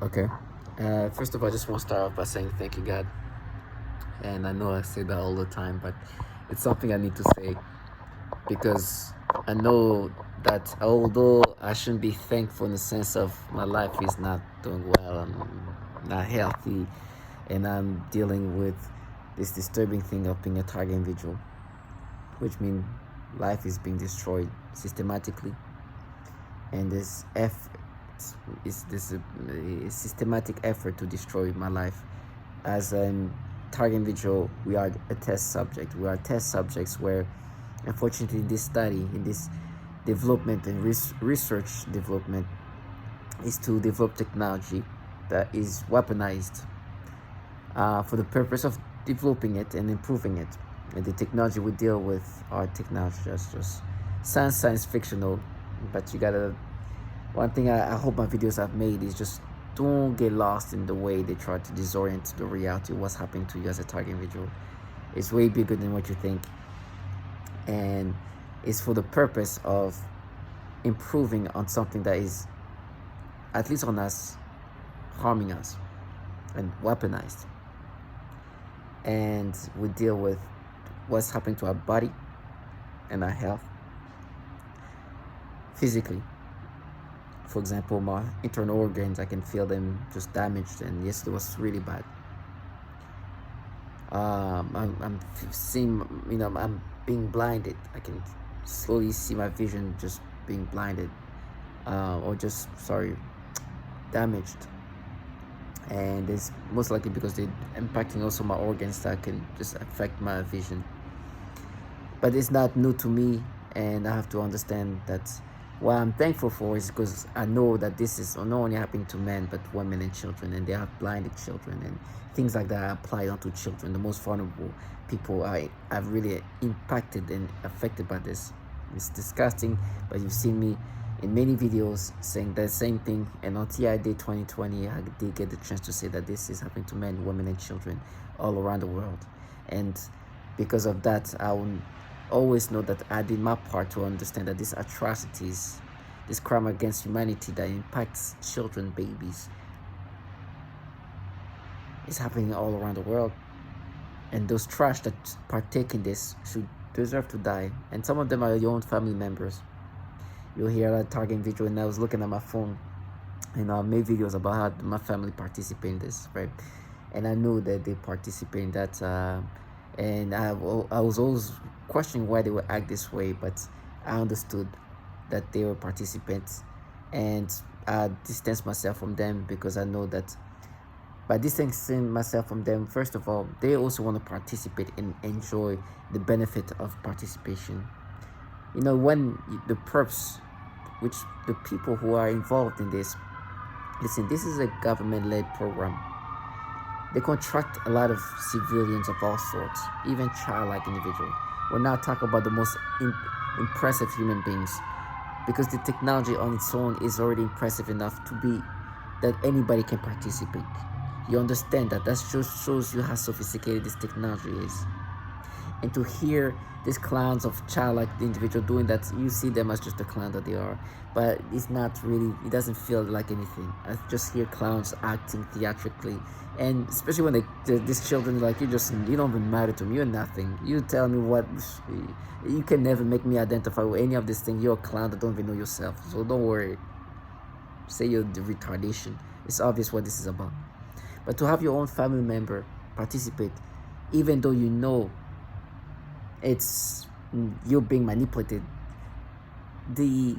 Okay. First of all, I just want to start off by saying thank you, God. And I know I say that all the time, but it's something I need to say because I know that although I shouldn't be thankful in the sense of my life is not doing well, I'm not healthy, and I'm dealing with this disturbing thing of being a target individual, which means life is being destroyed systematically, and this effort is this systematic effort to destroy my life. As a target individual, we are a test subject. We are test subjects where, unfortunately, this study, in this development and research development, is to develop technology that is weaponized for the purpose of developing it and improving it. And the technology we deal with are technology that's just sounds science fictional, but you gotta. One thing I hope my videos have made is just don't get lost in the way they try to disorient the reality of what's happening to you as a target individual. It's way bigger than what you think, and it's for the purpose of improving on something that is, at least on us, harming us and weaponized. And we deal with what's happening to our body and our health physically. For example, my internal organs, I can feel them just damaged, and yesterday was really bad. I'm seeing, I'm being blinded. I can slowly see my vision just being blinded, or just, sorry, damaged. And it's most likely because they're impacting also my organs that can just affect my vision. But it's not new to me, and I have to understand that what I'm thankful for is because I know that this is not only happening to men but women and children, and they have blinded children and things like that apply onto children. The most vulnerable people are really impacted and affected by this. It's disgusting, but you've seen me in many videos saying the same thing, and on TI Day 2020 I did get the chance to say that this is happening to men, women and children all around the world. And because of that, I will always know that I did my part to understand that these atrocities, this crime against humanity that impacts children, babies, is happening all around the world. And those trash that partake in this should deserve to die. And some of them are your own family members. You'll hear a target video, and I was looking at my phone, and I made videos about how my family participate in this, right? And I knew that they participate in that, and I was always questioning why they would act this way, but I understood that they were participants, and I distanced myself from them because I know that by distancing myself from them, first of all, they also want to participate and enjoy the benefit of participation. When the perps, which the people who are involved in this, listen, this is a government-led program. They contract a lot of civilians of all sorts, even childlike individuals. We're not talking about the most impressive human beings, because the technology on its own is already impressive enough to be that anybody can participate. You understand that? That just shows you how sophisticated this technology is. And to hear these clowns of childlike individual doing that, you see them as just a clown that they are, but it's not really, it doesn't feel like anything. I just hear clowns acting theatrically, and especially when these children, like, you don't even matter to me, you're nothing. You tell me what, you can never make me identify with any of these things. You're a clown that don't even know yourself, so don't worry. Say you're the retardation. It's obvious what this is about. But to have your own family member participate, even though you know it's you're being manipulated, the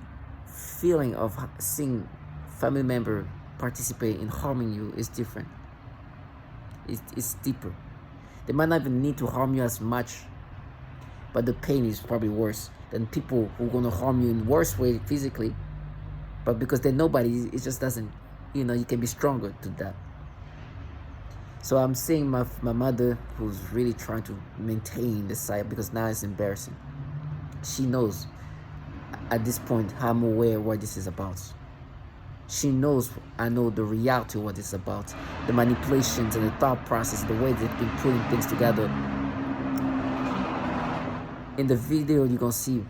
feeling of seeing family member participate in harming you is different. It's deeper. They might not even need to harm you as much, but the pain is probably worse than people who are going to harm you in worse way physically, but because they're nobody, it just doesn't, you can be stronger to that. So I'm seeing my mother, who's really trying to maintain the site, because now it's embarrassing. She knows at this point how I'm aware of what this is about. She knows I know the reality of what it's about, the manipulations and the thought process, the way they've been putting things together. In the video you're gonna see,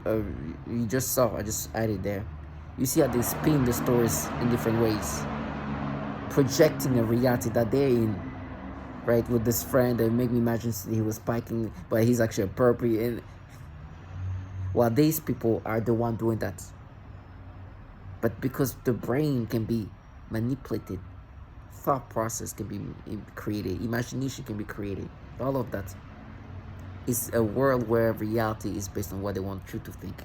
you just saw, I just added there. You see how they spin the stories in different ways. projecting a reality that they're in, right? With this friend, that make me imagine he was spiking, but he's actually a perpy. And while these people are the one doing that. But because the brain can be manipulated, thought process can be created, imagination can be created, all of that is a world where reality is based on what they want you to think.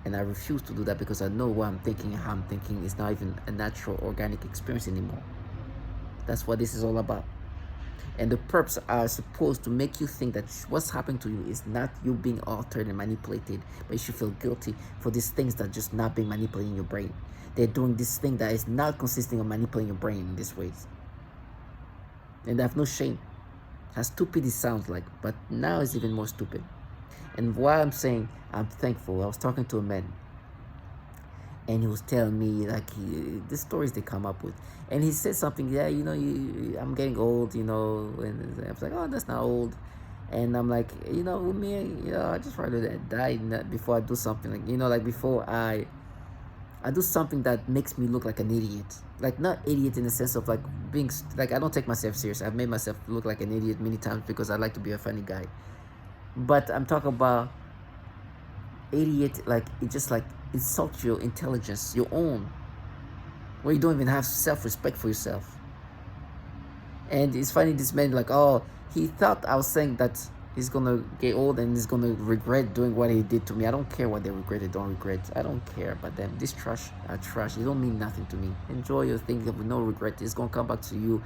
And I refuse to do that, because I know what I'm thinking and how I'm thinking is not even a natural, organic experience anymore. That's what this is all about. And the perps are supposed to make you think that what's happening to you is not you being altered and manipulated, but you should feel guilty for these things that are just not being manipulated in your brain. They're doing this thing that is not consisting of manipulating your brain in these ways. And they have no shame. How stupid it sounds like, but now it's even more stupid. And why I'm saying I'm thankful, I was talking to a man, and he was telling me, like, the stories they come up with. And he said something, yeah, I'm getting old, and I was like, oh, that's not old. And I'm like, with me, I just rather die before I do something. Like before I do something that makes me look like an idiot. Like, not idiot in the sense of like being, like, I don't take myself serious. I've made myself look like an idiot many times because I like to be a funny guy. But I'm talking about idiot, like, it just like insult your intelligence, your own, where you don't even have self-respect for yourself. And it's funny, this man, like, oh, he thought I was saying that he's gonna get old and he's gonna regret doing what he did to me. I don't care what they regret or don't regret. I don't care about them. This trash are trash. It don't mean nothing to me. Enjoy your thing with no regret. It's gonna come back to you,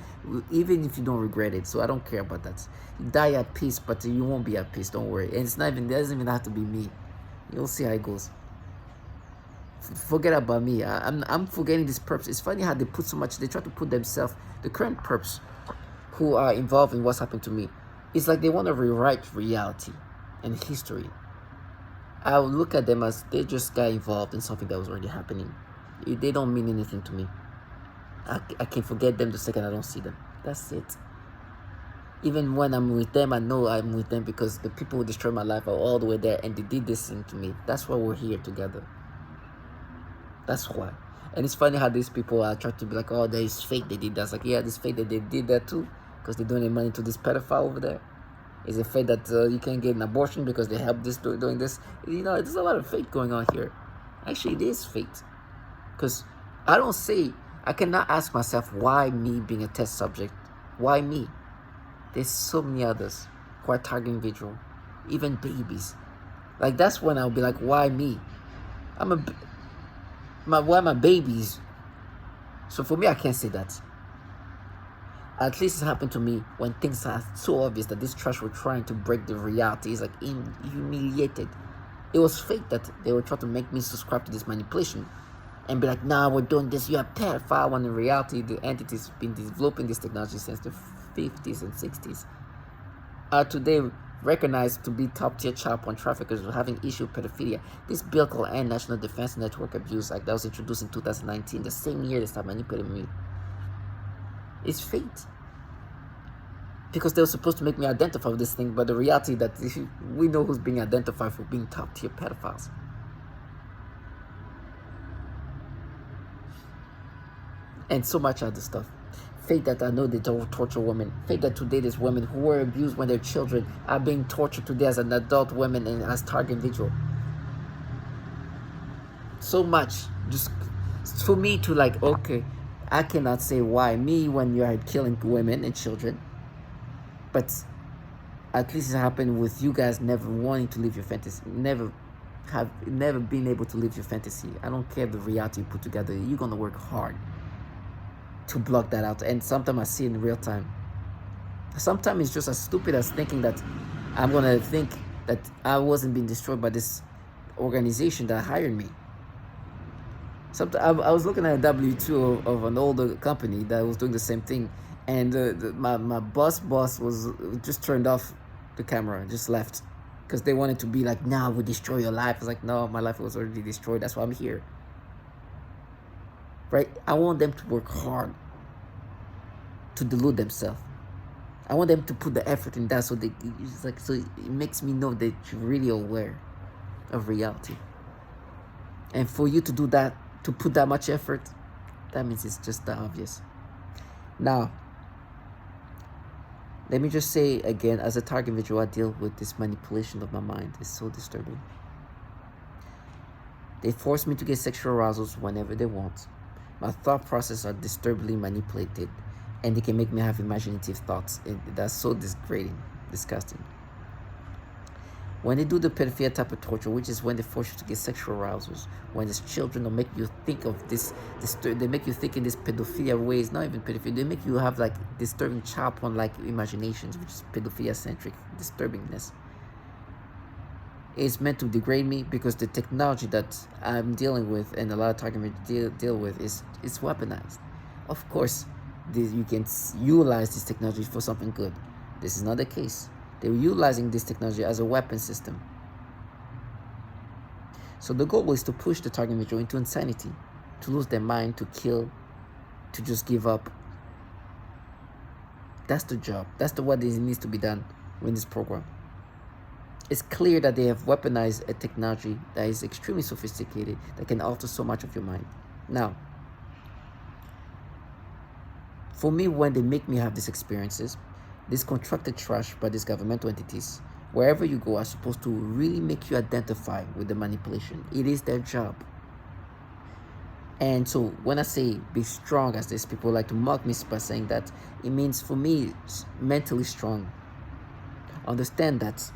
even if you don't regret it. So I don't care about that. You die at peace, but you won't be at peace. Don't worry. And it doesn't even have to be me. You'll see how it goes. Forget about me. I'm forgetting this perps. It's funny how they put so much. They try to put themselves, the current perps who are involved in what's happened to me. It's like they want to rewrite reality and history. I would look at them as they just got involved in something that was already happening. They don't mean anything to me. I can forget them the second I don't see them. That's it. Even when I'm with them, I know I'm with them because the people who destroyed my life are all the way there and they did this thing to me. That's why we're here together. That's why. And it's funny how these people are trying to be like, oh, that is fake, they did that. It's like, yeah, it's fake that they did that too, because they're donating money to this pedophile over there. Is it fake that you can't get an abortion because they help this doing this? There's a lot of fake going on here. Actually, it is fake. Because I cannot ask myself, why me being a test subject? Why me? There's so many others who are target individual, even babies. Like, that's when I'll be like, why me? Why my babies? So for me, I can't say that. At least it happened to me when things are so obvious that this trash were trying to break the reality. It's like humiliated. It was fake that they were trying to make me subscribe to this manipulation and be like, nah, we're doing this, you're a pedophile, when in reality the entities have been developing this technology since the 50s and 60s are today recognized to be top-tier child porn traffickers who having issue with pedophilia. This bill called End National Defense Network Abuse Act that was introduced in 2019, the same year they started manipulating me. It's fate. Because they were supposed to make me identify with this thing, but the reality that we know who's being identified for being top-tier pedophiles. And so much other stuff. Fate that I know they don't torture women. Fate that today there's women who were abused when they're children are being tortured today as an adult woman and as target individual. So much. Just for me to like, okay, I cannot say why me when you're killing women and children. But at least it happened with you guys never wanting to live your fantasy. Never been able to live your fantasy. I don't care the reality you put together. You're going to work hard to block that out. And sometimes I see it in real time. Sometimes it's just as stupid as thinking that I'm going to think that I wasn't being destroyed by this organization that hired me. Sometimes I was looking at a W2 of an older company that was doing the same thing. And my boss was just turned off the camera, just left. Because they wanted to be like, nah, we'll destroy your life. I was like, no, my life was already destroyed. That's why I'm here. Right? I want them to work hard to delude themselves. I want them to put the effort in that so it makes me know that you're really aware of reality. And for you to do that, to put that much effort, that means it's just the obvious. Now, let me just say again, as a target individual, I deal with this manipulation of my mind. It's so disturbing. They force me to get sexual arousals whenever they want. My thought processes are disturbingly manipulated, and they can make me have imaginative thoughts. That's so degrading, disgusting. When they do the pedophilia type of torture, which is when they force you to get sexual arousals, when it's children, they'll make you think of this, they make you think in this pedophilia ways, not even pedophilia, they make you have like disturbing child porn-like imaginations, which is pedophilia-centric disturbingness. It's meant to degrade me because the technology that I'm dealing with and a lot of target deal with is weaponized. Of course, you can utilize this technology for something good. This is not the case. They're utilizing this technology as a weapon system. So the goal is to push the target individual into insanity, to lose their mind, to kill, to just give up. That's the job. That's what needs to be done in this program. It's clear that they have weaponized a technology that is extremely sophisticated, that can alter so much of your mind. Now, for me, when they make me have these experiences, this contracted trash by these governmental entities, wherever you go, are supposed to really make you identify with the manipulation. It is their job. And so when I say be strong, as these people like to mock me by saying that, it means for me, mentally strong. Understand that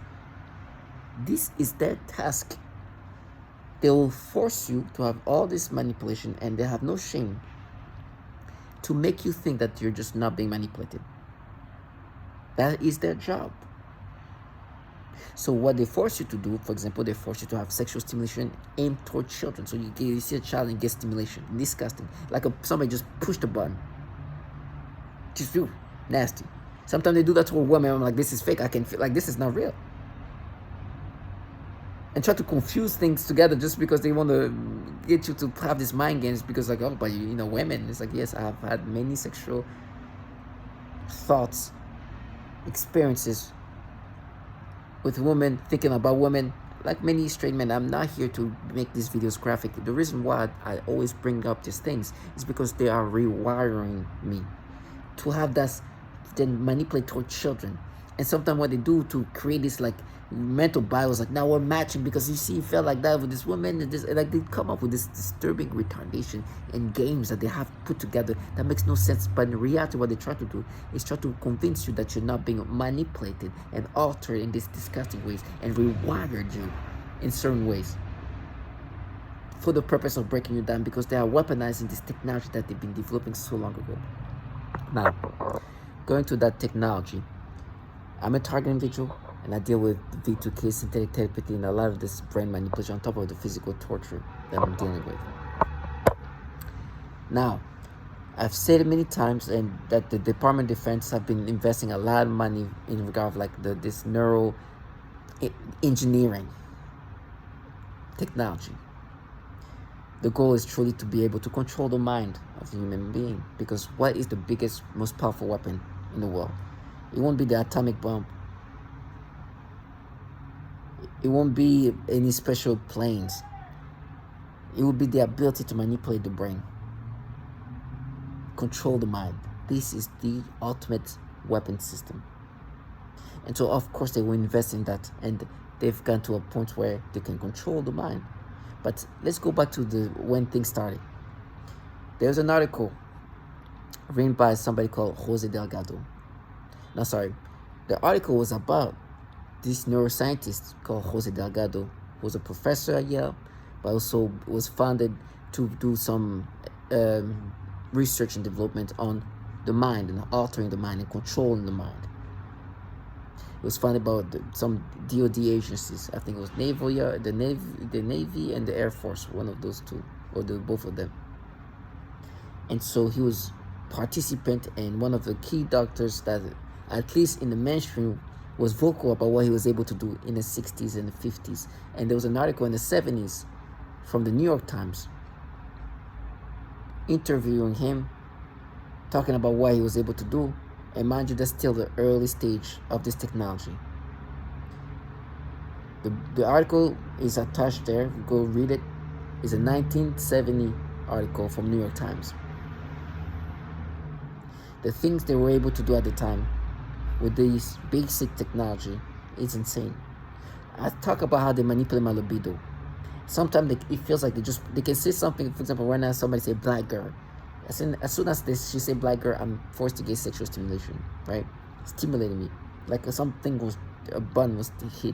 this is their task. They will force you to have all this manipulation, and they have no shame to make you think that you're just not being manipulated. That is their job. So what they force you to do, for example, they force you to have sexual stimulation aimed toward children. So you see a child and get stimulation. Disgusting. Like somebody just pushed a button. Just feel nasty. Sometimes they do that to a woman. I'm like, this is fake. I can feel like this is not real. And try to confuse things together just because they want to get you to have these mind games, because like, oh, but you know, women. It's like, yes, I have had many sexual thoughts, experiences with women, thinking about women, like many straight men. I'm not here to make these videos graphic. The reason why I always bring up these things is because they are rewiring me to have that, then manipulate toward children. And sometimes what they do to create this like mental bios, like now we're matching because you see you felt like that with this woman, and this, like they come up with this disturbing retardation and games that they have put together that makes no sense. But in reality, what they try to do is try to convince you that you're not being manipulated and altered in these disgusting ways and rewired you in certain ways for the purpose of breaking you down, because they are weaponizing this technology that they've been developing so long ago. Now, going to that technology, I'm a target individual, and I deal with V2K, synthetic telepathy, and a lot of this brain manipulation on top of the physical torture that I'm dealing with. Now, I've said it many times, and that the Department of Defense have been investing a lot of money in regard of like this neuro engineering technology. The goal is truly to be able to control the mind of the human being, because what is the biggest, most powerful weapon in the world? It won't be the atomic bomb. It won't be any special planes. It will be the ability to manipulate the brain, control the mind. This is the ultimate weapon system. And so, of course, they will invest in that, and they've gone to a point where they can control the mind. But let's go back to when things started. There's an article written by somebody called Jose Delgado. No, sorry. The article was about this neuroscientist called Jose Delgado, who was a professor at Yale, but also was funded to do some research and development on the mind and altering the mind and controlling the mind. It was funded by some DoD agencies. I think it was the Navy and the Air Force, one of those two, or both of them. And so he was participant and one of the key doctors that, at least in the mainstream, was vocal about what he was able to do in the 60s and the 50s. And there was an article in the 70s from the New York Times interviewing him, talking about what he was able to do. And mind you, that's still the early stage of this technology. The article is attached there. Go read it. It's a 1970 article from New York Times. The things they were able to do at the time with this basic technology is insane. I talk about how they manipulate my libido. Sometimes it feels like they can say something. For example, right now somebody say black girl. As soon as she say black girl, I'm forced to get sexual stimulation, right? Stimulating me, like something was a button was hit.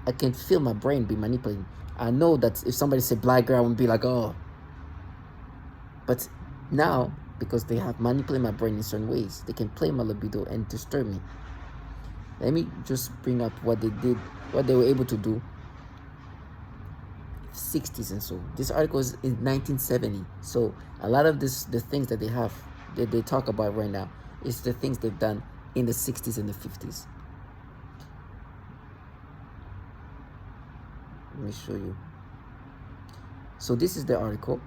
I can feel my brain be manipulating. I know that if somebody say black girl, I would be like, oh. But now, because they have manipulated my brain in certain ways, they can play my libido and disturb me. Let me just bring up what they did, what they were able to do. 60s and so. This article is in 1970. So a lot of the things that they talk about right now is the things they've done in the 60s and the 50s. Let me show you. So this is the article.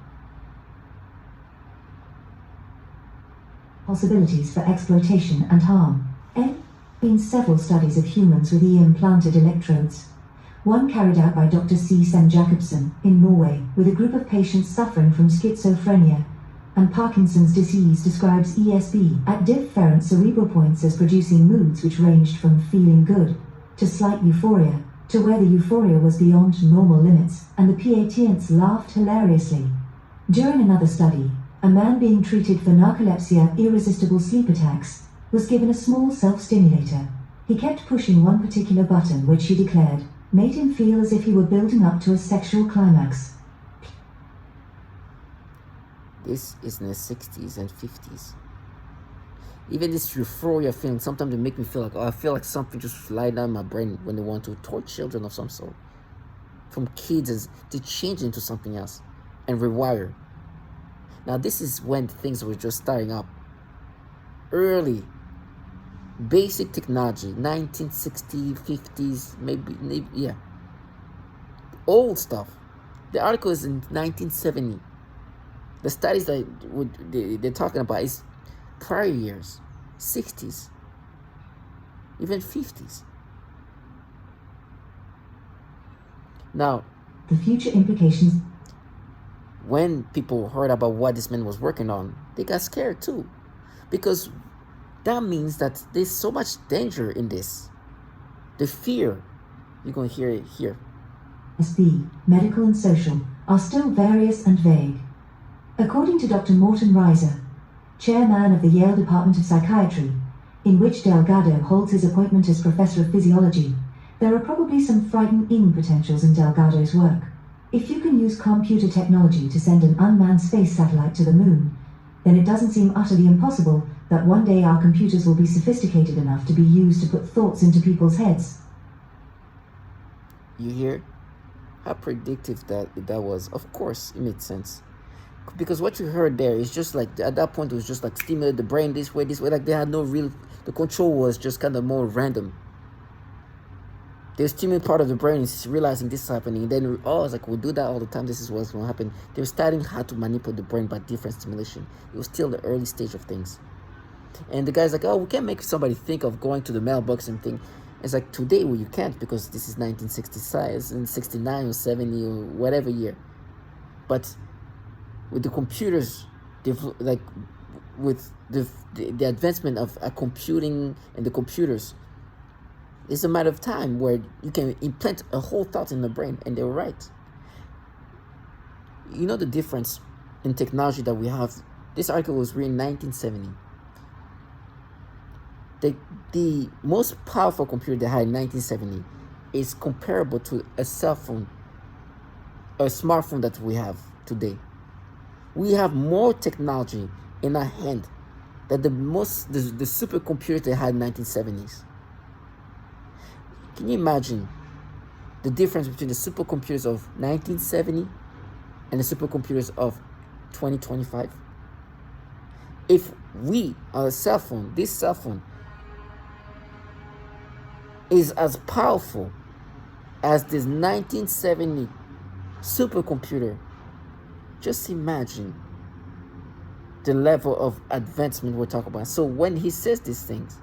Possibilities for exploitation and harm. Been several studies of humans with implanted electrodes. One carried out by Dr. C. Sem Jacobsen in Norway with a group of patients suffering from schizophrenia and Parkinson's disease describes ESB at different cerebral points as producing moods which ranged from feeling good to slight euphoria to where the euphoria was beyond normal limits and the patients laughed hilariously. During another study, a man being treated for narcolepsy, irresistible sleep attacks, was given a small self-stimulator. He kept pushing one particular button which he declared made him feel as if he were building up to a sexual climax. This is in the 60s and 50s. Even this euphoria feeling, sometimes they make me feel like, oh, I feel like something just lied down my brain when they want to torture children of some sort. From kids to change into something else and rewire. Now this is when things were just starting up. Early basic technology, 1960s, 50s, maybe, yeah. Old stuff. The article is in 1970. The studies that they're talking about is prior years, 60s, even 50s. Now, the future implications. When people heard about what this man was working on, they got scared too, because that means that there's so much danger in this. The fear, you're going to hear it here. SB, medical and social, are still various and vague. According to Dr. Morton Reiser, chairman of the Yale Department of Psychiatry, in which Delgado holds his appointment as professor of physiology, there are probably some frightening potentials in Delgado's work. If you can use computer technology to send an unmanned space satellite to the moon, then it doesn't seem utterly impossible that one day our computers will be sophisticated enough to be used to put thoughts into people's heads. You hear how predictive that was? Of course, it made sense. Because what you heard there is just like, at that point, it was just like stimulate the brain this way. Like they had no real, the control was just kind of more random. They stimulate part of the brain is realizing this is happening. And then, it's like, we'll do that all the time. This is what's going to happen. They were studying how to manipulate the brain by different stimulation. It was still the early stage of things. And the guy's like, oh, we can't make somebody think of going to the mailbox and think. It's like, today, well, you can't, because this is 1966 and 69 or 70 or whatever year. But with the computers, like with the advancement of computing and the computers, it's a matter of time where you can implant a whole thought in the brain, and they were right. You know the difference in technology that we have. This article was written in 1970. The most powerful computer they had in 1970 is comparable to a cell phone, a smartphone that we have today. We have more technology in our hand than the supercomputers they had in the 1970s. Can you imagine the difference between the supercomputers of 1970 and the supercomputers of 2025? If we, on a cell phone, this cell phone is as powerful as this 1970 supercomputer, just imagine the level of advancement we're talking about. So when he says these things,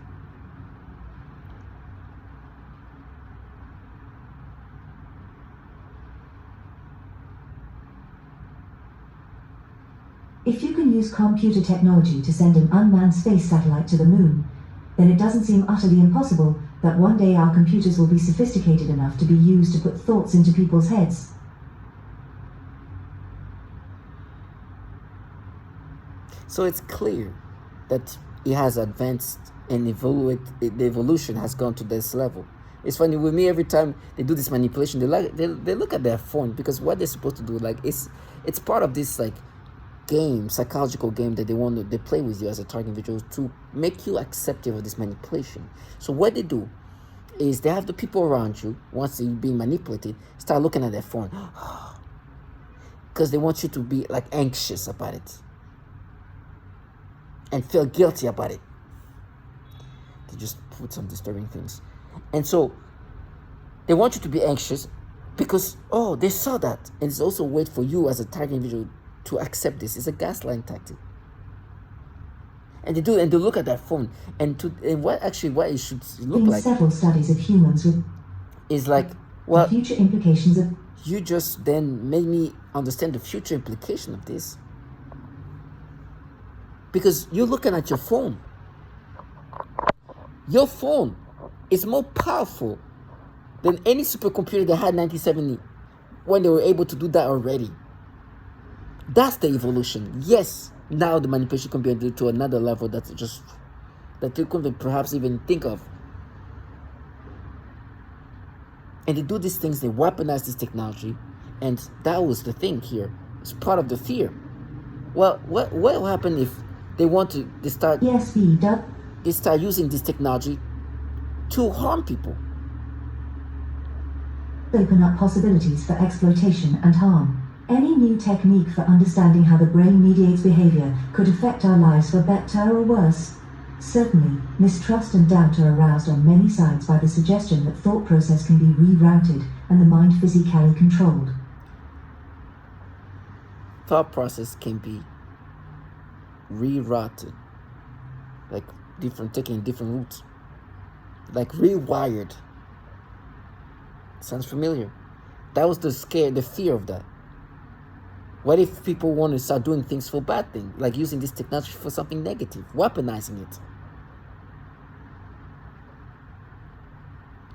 If you can use computer technology to send an unmanned space satellite to the moon, then it doesn't seem utterly impossible that one day our computers will be sophisticated enough to be used to put thoughts into people's heads. So it's clear that it has advanced and the evolution has gone to this level. It's funny with me, every time they do this manipulation, they look at their phone, because what they're supposed to do, like, it's part of this like game, psychological game that they play with you as a target individual to make you accepting of this manipulation. So what they do is they have the people around you, once you're being manipulated, start looking at their phone because they want you to be like anxious about it and feel guilty about it. They just put some disturbing things. And so they want you to be anxious because, oh, they saw that. And it's also a way for you as a target individual to accept this. It's a gaslighting tactic. And they look at their phone, and what it should look like. Several studies of humans with is like, well, the future implications of. You just then made me understand the future implication of this. Because you're looking at your phone. Your phone is more powerful than any supercomputer they had in 1970 when they were able to do that already. That's the evolution. Yes, now the manipulation can be to another level that you couldn't perhaps even think of. And they do these things, they weaponize this technology, and that was the thing here. It's part of the fear. Well, what will happen if they start using this technology to harm people? Open up possibilities for exploitation and harm. Any new technique for understanding how the brain mediates behavior could affect our lives for better or worse. Certainly, mistrust and doubt are aroused on many sides by the suggestion that thought process can be rerouted and the mind physically controlled. Thought process can be rerouted, like taking different routes, like rewired. Sounds familiar. That was the fear of that. What if people want to start doing things for bad things, like using this technology for something negative, weaponizing it?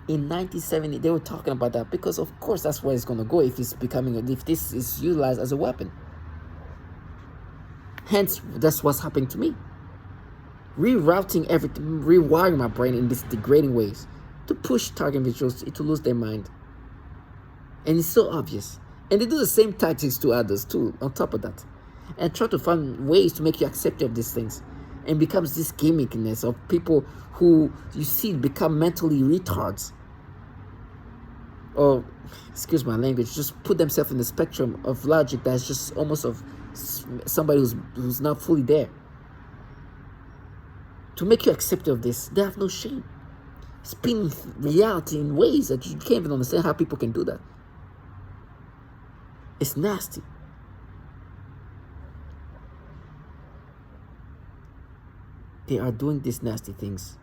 In 1970, they were talking about that because, of course, that's where it's going to go if this is utilized as a weapon. Hence, that's what's happening to me. Rerouting everything, rewiring my brain in these degrading ways to push target individuals to lose their mind. And it's so obvious. And they do the same tactics to others too, on top of that. And try to find ways to make you accept of these things. And becomes this gimmickiness of people who you see become mentally retards. Or, excuse my language, just put themselves in the spectrum of logic that's just almost of somebody who's not fully there. To make you accept of this, they have no shame. Spinning reality in ways that you can't even understand how people can do that. It's nasty. They are doing these nasty things,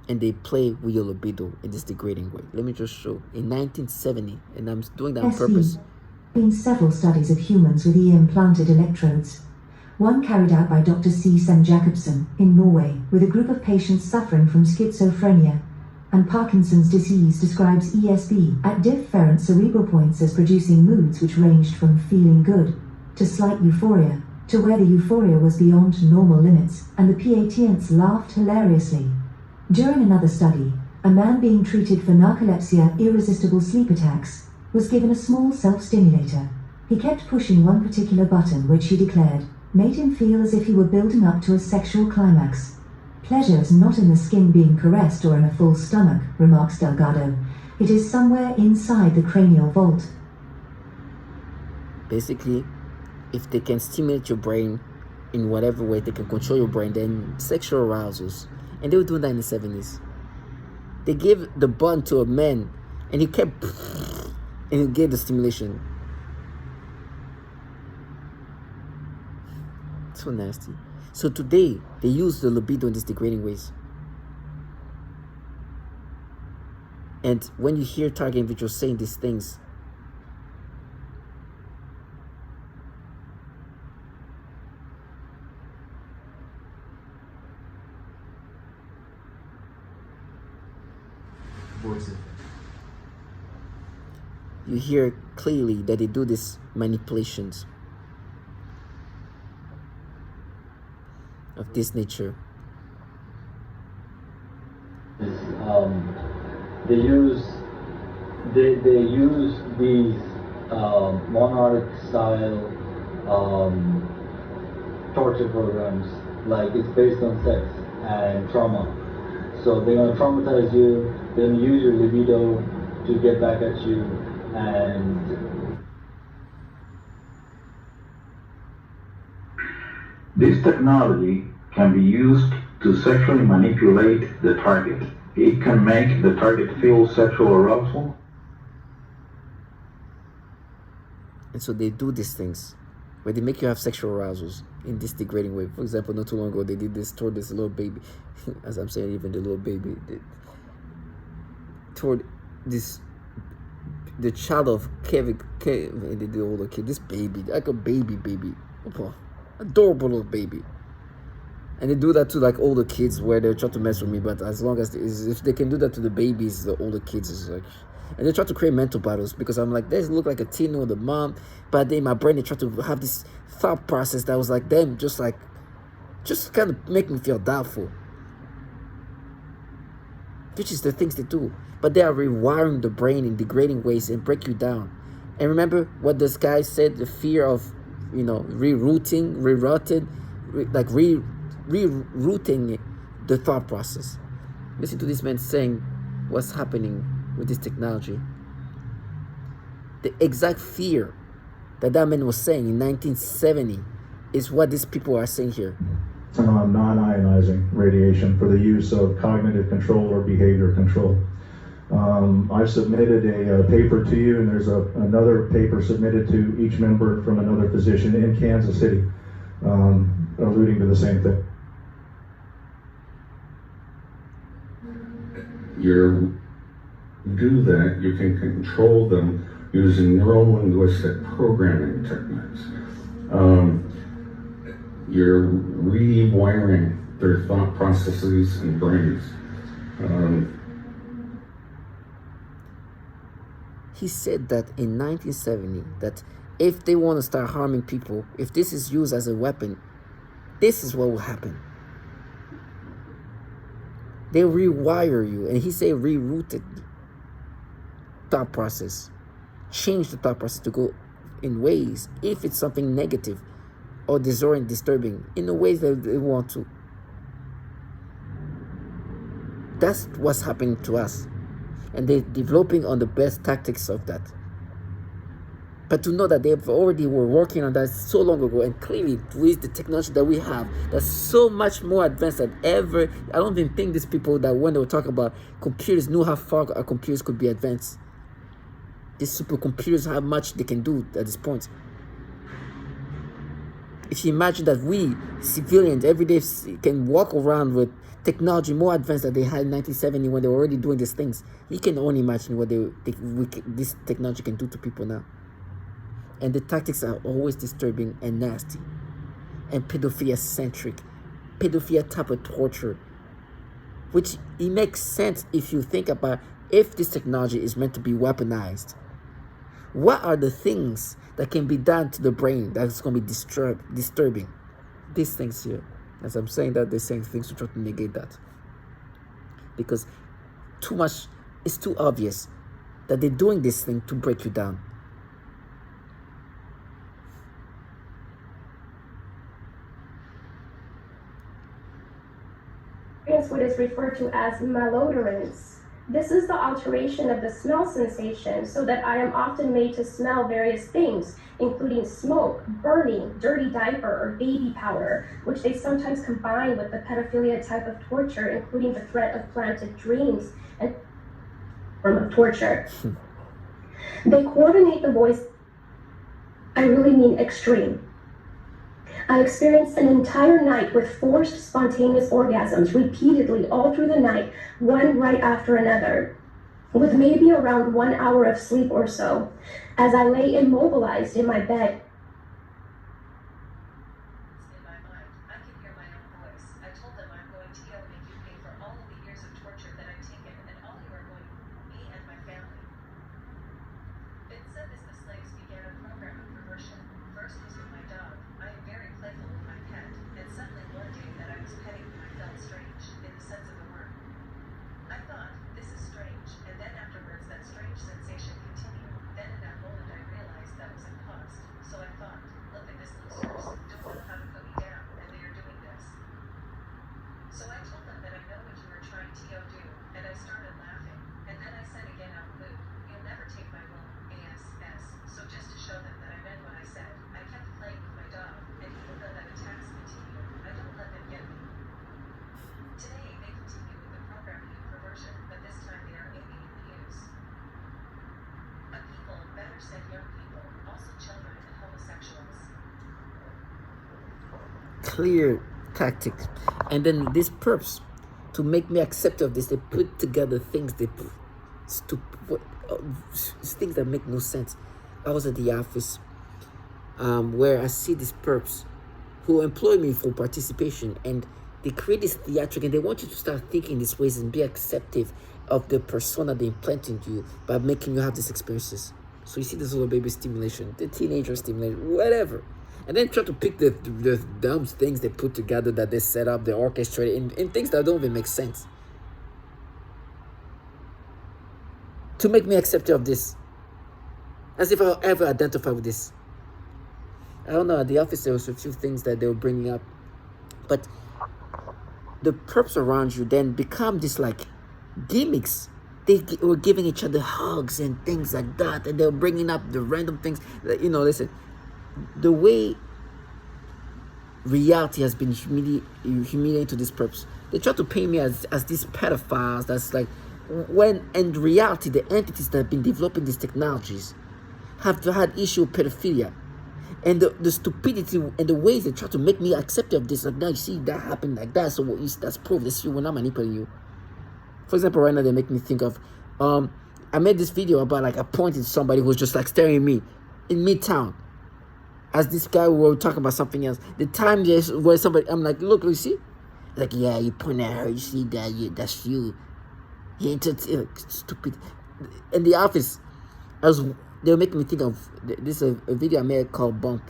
and they play with your libido in this degrading way. Let me just show. In 1970, and I'm doing that on purpose. There have been several studies of humans with implanted electrodes. One carried out by Dr. C. Sem Jacobsen in Norway with a group of patients suffering from schizophrenia and Parkinson's disease, describes ESP at different cerebral points as producing moods which ranged from feeling good to slight euphoria, to where the euphoria was beyond normal limits, and the patients laughed hilariously. During another study, a man being treated for narcolepsy, irresistible sleep attacks, was given a small self-stimulator. He kept pushing one particular button which he declared made him feel as if he were building up to a sexual climax. Pleasure is not in the skin being caressed or in a full stomach, remarks Delgado. It is somewhere inside the cranial vault. Basically, if they can stimulate your brain in whatever way, they can control your brain, then sexual arousals. And they were doing that in the 70s. They gave the button to a man, and he kept, and he gave the stimulation. So nasty. So today, they use the libido in these degrading ways. And when you hear target individuals saying these things, coercive. You hear clearly that they do these manipulations of this nature. They use these monarch style torture programs, like it's based on sex and trauma. So they're gonna traumatize you, then use your libido to get back at you, and this technology can be used to sexually manipulate the target. It can make the target feel sexual arousal. And so they do these things where they make you have sexual arousals in this degrading way. For example, not too long ago, they did this toward this little baby. As I'm saying, even the little baby. Toward this, the child of Kevin, the older kid, this baby, like a baby. Oh, adorable little baby. And they do that to like older kids where they try to mess with me, but as long as if they can do that to the babies, the older kids is like, and they try to create mental battles because I'm like, they look like a teen or the mom, but in my brain they try to have this thought process that was like them, just kind of make me feel doubtful, which is the things they do. But they are rewiring the brain in degrading ways and break you down. And remember what this guy said: the fear of, rerouting the thought process. Listen to this man saying what's happening with this technology. The exact fear that man was saying in 1970 is what these people are saying here. Non-ionizing radiation for the use of cognitive control or behavior control. I've submitted a paper to you, and there's another paper submitted to each member from another physician in Kansas City, alluding to the same thing. You do that, you can control them using neuro-linguistic programming techniques. You're rewiring their thought processes and brains. He said that in 1970, that if they want to start harming people, if this is used as a weapon, this is what will happen. They rewire you, and he said rerouted thought process. Change the thought process to go in ways, if it's something negative or disturbing, in the ways that they want to. That's what's happening to us. And they're developing on the best tactics of that. But to know that they've already were working on that so long ago, and clearly with the technology that we have, that's so much more advanced than ever. I don't even think these people that when they were talking about computers knew how far our computers could be advanced. These supercomputers, how much they can do at this point. If you imagine that we civilians every day can walk around with technology more advanced than they had in 1970 when they were already doing these things, you can only imagine what this technology can do to people now. And the tactics are always disturbing and nasty and pedophilia-centric, pedophilia type of torture, which it makes sense if you think about if this technology is meant to be weaponized. What are the things that can be done to the brain that's going to be disturbing? These things here. As I'm saying that, they're saying things to try to negate that. Because it's too obvious that they're doing this thing to break you down. What is referred to as malodorance. This is the alteration of the smell sensation so that I am often made to smell various things, including smoke, burning, dirty diaper, or baby powder, which they sometimes combine with the pedophilia type of torture, including the threat of planted dreams and form of torture. They coordinate the voice. I really mean extreme. I experienced an entire night with forced spontaneous orgasms repeatedly all through the night, one right after another, with maybe around 1 hour of sleep or so, as I lay immobilized in my bed. In my mind, I can hear my own voice. I told them I'm going to make you pay for all of the years of torture that I've taken, and all you are going clear tactics. And then these perps, to make me accept of this, they put together things things that make no sense. I was at the office where I see these perps who employ me for participation, and they create this theatric, and they want you to start thinking these ways and be acceptive of the persona they implant into you by making you have these experiences. So you see this little baby stimulation, the teenager stimulation, whatever. And then try to pick the dumb things they put together, that they set up, they orchestrate, in things that don't even make sense. To make me accepting of this. As if I'll ever identify with this. I don't know, at the office there was a few things that they were bringing up. But the perps around you then become this like gimmicks. They were giving each other hugs and things like that. And they were bringing up the random things. Listen. The way reality has been humiliating to these perps, they try to paint me as these pedophiles. That's like, when in reality, the entities that have been developing these technologies have had issue with pedophilia, and the stupidity and the ways they try to make me accept of this. Like, now you see that happened like that, so that's proof. That's you. We're not manipulating you. For example, right now they make me think of I made this video about like I pointed somebody who was just like staring at me in Midtown. As this guy, we were talking about something else. The time there's where somebody, I'm like, look, you see? Like, yeah, you point at her, you see that, that's you. He ain't stupid. In the office, they were making me think of this a video I made called Bump.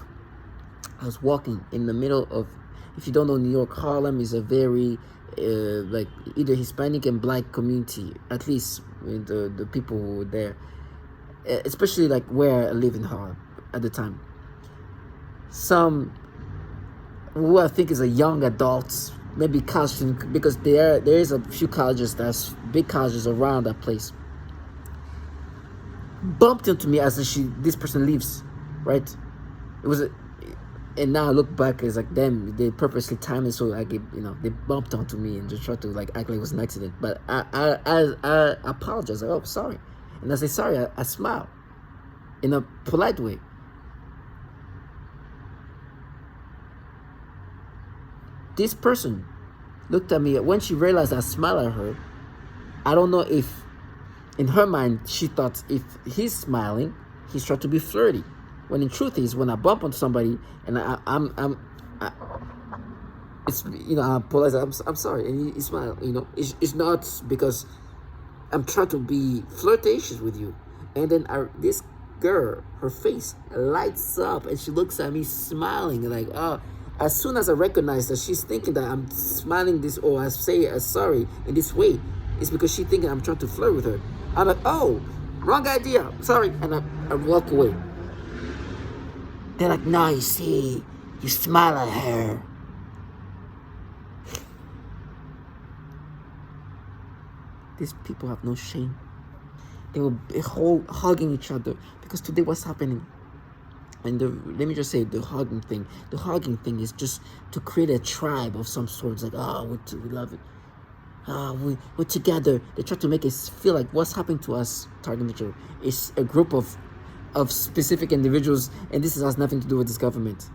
I was walking in the middle of, if you don't know New York, Harlem is a very, like, either Hispanic and Black community, at least with the people who were there. Especially like where I live in Harlem at the time. Some who I think is a young adults, maybe college, because there is a few colleges, that's big colleges around that place, bumped into me as this person leaves, right? It was and now I look back, it's like them, they purposely timed it so I get, they bumped onto me and just tried to like act like it was an accident. But I apologize, like, oh, sorry. And I say sorry, I smile in a polite way. This person looked at me when she realized I smiled at her. I don't know if in her mind she thought if he's smiling, he's trying to be flirty. When in truth is, when I bump into somebody and it's I apologize, I'm sorry, and you smile. It's not because I'm trying to be flirtatious with you. And then this girl, her face lights up and she looks at me smiling like, oh. As soon as I recognize that she's thinking that I'm smiling this, or I say sorry in this way, it's because she's thinking I'm trying to flirt with her. I'm like, oh, wrong idea, sorry, and I walk away. They're like, no, you see, you smile at her. These people have no shame. They were hugging each other, because today what's happening? And let me just say, the hugging thing is just to create a tribe of some sort. It's like, oh, we love it. We're together. They try to make us feel like what's happening to us, Target Mitchell, is a group of specific individuals, and this has nothing to do with this government.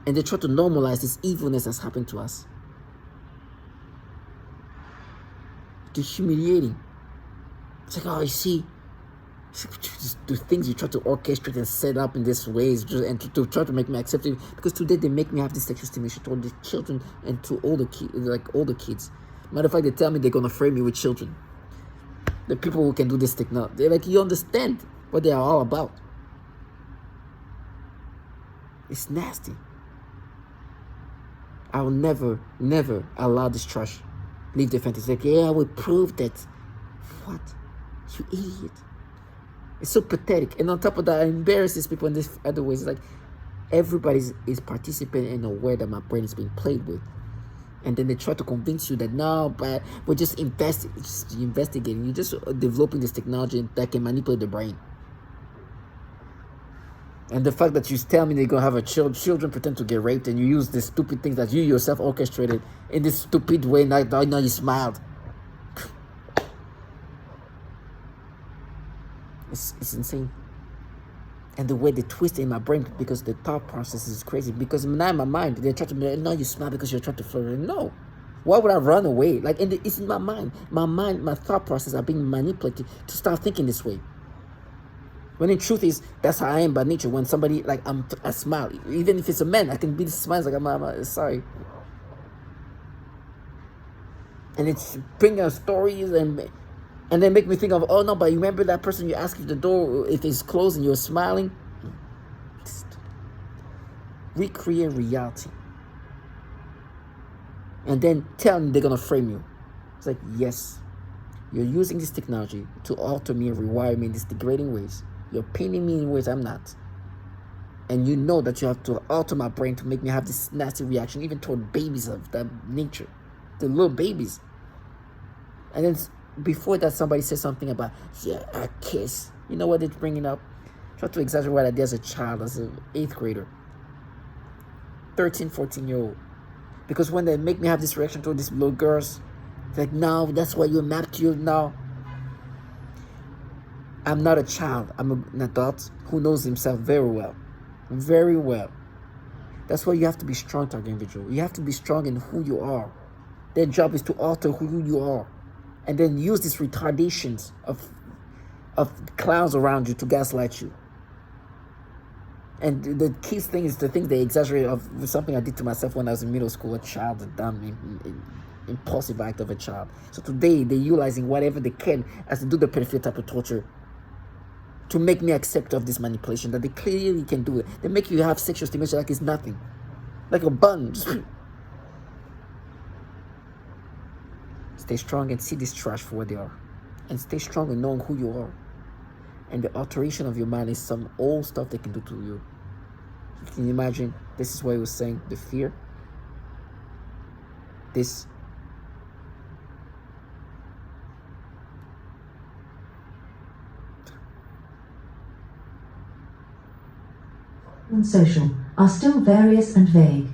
And they try to normalize this evilness that's happened to us. It's humiliating. It's like, oh, you see, the things you try to orchestrate and set up in this ways, and to try to make me accepting, because today they make me have this sexual stimulation to all the children and to all the kids. Matter of fact, they tell me they're gonna frame me with children. The people who can do this thing now, they're like, you understand what they are all about. It's nasty. I will never allow this trash leave the fantasy. Like, yeah, we proved that. What? You idiot. It's so pathetic. And on top of that, it embarrasses people in this other ways. It's like everybody is participating in a way that my brain is being played with. And then they try to convince you that no, but we're just investigating. You're just developing this technology that can manipulate the brain. And the fact that you tell me they're going to have children pretend to get raped, and you use these stupid things that you yourself orchestrated in this stupid way. Now you smiled. It's insane. And the way they twist it in my brain, because the thought process is crazy. Because now in my mind, they try to be like, no, you smile because you're trying to flirt. No. Why would I run away? Like, it's in my mind. My thought process are being manipulated to start thinking this way. When in truth is, that's how I am by nature. When somebody, like, I smile. Even if it's a man, I can be the smiles like, I'm sorry. And it's bring out stories and then make me think of, oh no, but you remember that person you asked if the door, if it's closed and you're smiling? Just recreate reality. And then tell them they're gonna frame you. It's like, yes, you're using this technology to alter me and rewire me in these degrading ways. You're painting me in ways I'm not. And you know that you have to alter my brain to make me have this nasty reaction, even toward babies of that nature, the little babies. And then before that, somebody says something about, yeah, a kiss. You know what it's bringing up? Try to exaggerate what I did as a child, as an 8th grader. 13, 14-year-old. Because when they make me have this reaction toward these little girls, it's like, no, that's why you're mad to you now. I'm not a child. I'm an adult who knows himself very well. Very well. That's why you have to be strong, target individual. You have to be strong in who you are. Their job is to alter who you are. And then use these retardations of clowns around you to gaslight you. And the key thing is the thing they exaggerate of something I did to myself when I was in middle school, a child, a dumb, impulsive act of a child. So today, they're utilizing whatever they can as to do the pedophilia type of torture to make me accept of this manipulation, that they clearly can do it. They make you have sexual stimulation like it's nothing. Like a bun. Stay strong and see this trash for what they are. And stay strong in knowing who you are. And the alteration of your mind is some old stuff they can do to you. Can you imagine? This is what he was saying. The fear. This. And social are still various and vague.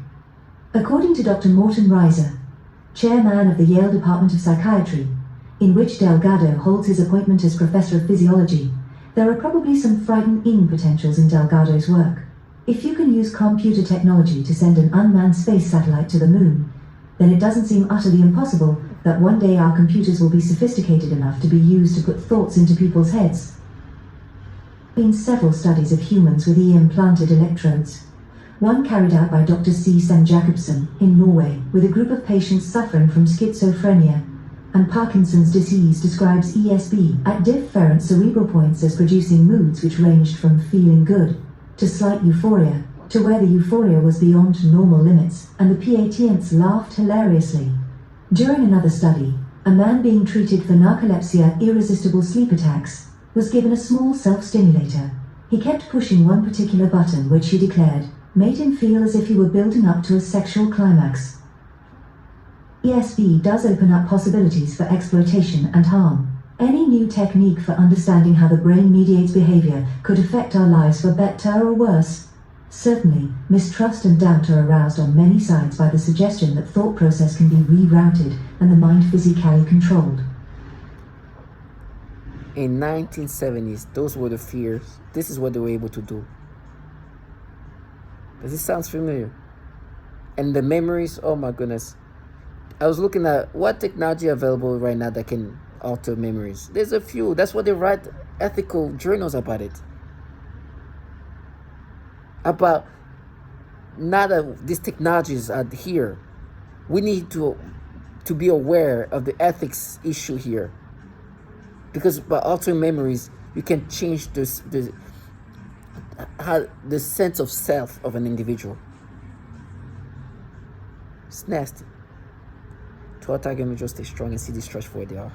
According to Dr. Morton Reiser, chairman of the Yale Department of Psychiatry, in which Delgado holds his appointment as professor of physiology, there are probably some frightening potentials in Delgado's work. If you can use computer technology to send an unmanned space satellite to the moon, then it doesn't seem utterly impossible that one day our computers will be sophisticated enough to be used to put thoughts into people's heads. There have been several studies of humans with implanted electrodes. One carried out by Dr. C. Sem Jacobsen in Norway with a group of patients suffering from schizophrenia and Parkinson's disease, describes ESP at different cerebral points as producing moods which ranged from feeling good to slight euphoria, to where the euphoria was beyond normal limits, and the patients laughed hilariously. During another study, a man being treated for narcolepsy, irresistible sleep attacks, was given a small self-stimulator. He kept pushing one particular button which he declared made him feel as if he were building up to a sexual climax. ESP does open up possibilities for exploitation and harm. Any new technique for understanding how the brain mediates behavior could affect our lives for better or worse. Certainly, mistrust and doubt are aroused on many sides by the suggestion that thought process can be rerouted and the mind physically controlled. In 1970s, those were the fears. This is what they were able to do. Does this sound familiar? And the memories, oh my goodness. I was looking at what technology available right now that can alter memories. There's a few. That's what they write ethical journals about it. About now that these technologies are here, we need to be aware of the ethics issue here. Because by altering memories, you can change the sense of self of an individual. It's nasty. To our target individuals, stay strong and see this trash for what they are.